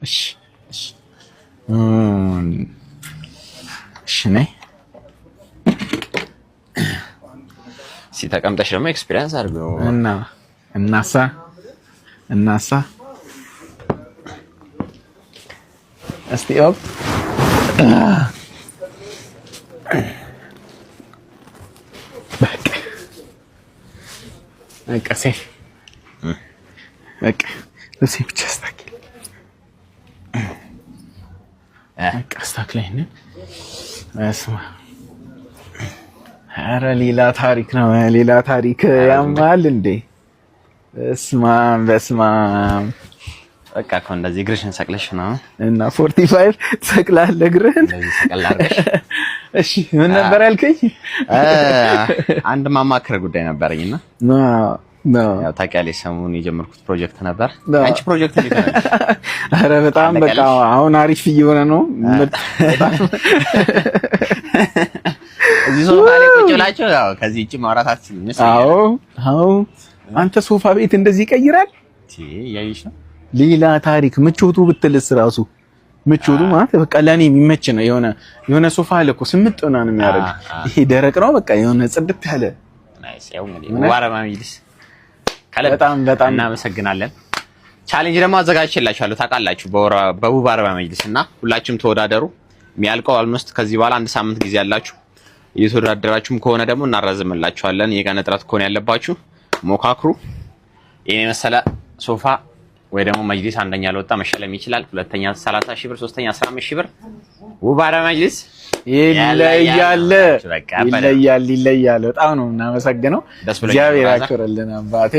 እሺ እሺ እሺ ነይ ሲተቀምጠሽ ደግሞ ኤክስፒሪየንስ አድርገው እናሳ እስቲ ኦፕ በቃ ሴፍ በቃ ለሴ ብቻ አስታክል በቃ አስታክለኝ እስማ ኧረ ሌላ ታሪክ ነው ሌላ ታሪክ ያማል እንዴ በስመ አብ በቃ እኮ እንደዚህ እግርሽን ሰቅለሽ ነው እና 45 ሰቅላለህ እግርህን እንደዚህ ሰቅል አድርገሽ እሺ ምን ነበር ያልከኝ አንድ ማማከር ጉዳይ ነበረኝና ያው ታውቂያለሽ ሰሞኑን የጀመርኩት ፕሮጀክት ነበር አንቺ ፕሮጀክት እንዴት ነው ኧረ በጣም በቃ አሁን አሪፍ እየሆነ ነው እዚህ ሶፋ ላይ ቁጭ ብላችሁ ያው ከዚህ እቺ ማውራታችን ነው አዎ አንተ ሶፋ ቤት እንደዚህ ይቀይራል ያይሽ ነው ሌላ ታሪክ ምቾቱ ብትልስ ራሱ ምቾቱ ማለት በቃ ለኔ የሚመች ነው የሆነ ሶፋ አለ እኮ ስምጥ ሆና ነው የሚያደርግ ይሄ ደረቅ ነው በቃ የሆነ ጽድት ያለ ናይስ ያው እንግዲህ ዋራማ ሚልስ በጣም እናመሰግናለን ቻሌንጅ ደግሞ አዘጋጅቼላችኋለሁ ታውቃላችሁ በውብ አርባ መጅልስና ሁላችሁም ተወዳደሩ የሚያልቀው አልሞስት ከዚህ በኋላ አንድ ሳምንት ጊዜ ያላችሁ እየተወዳደራችሁም ከሆነ ደግሞ እናራዝምላችኋለን የቀን እጥረት ከሆነ ያለባችሁ ሞካክሩ የኔ መሰለ ሶፋ ወይ ደግሞ መጅሊስ አንደኛ ለወጣ መሸለም ይችላል ሁለተኛ 30000 ብር ሶስተኛ 15000 ብር ውብ አርባ መጅሊስ ይለያል በጣም ነው እናመሰግነው እግዚአብሔር ያክብርልን አባቴ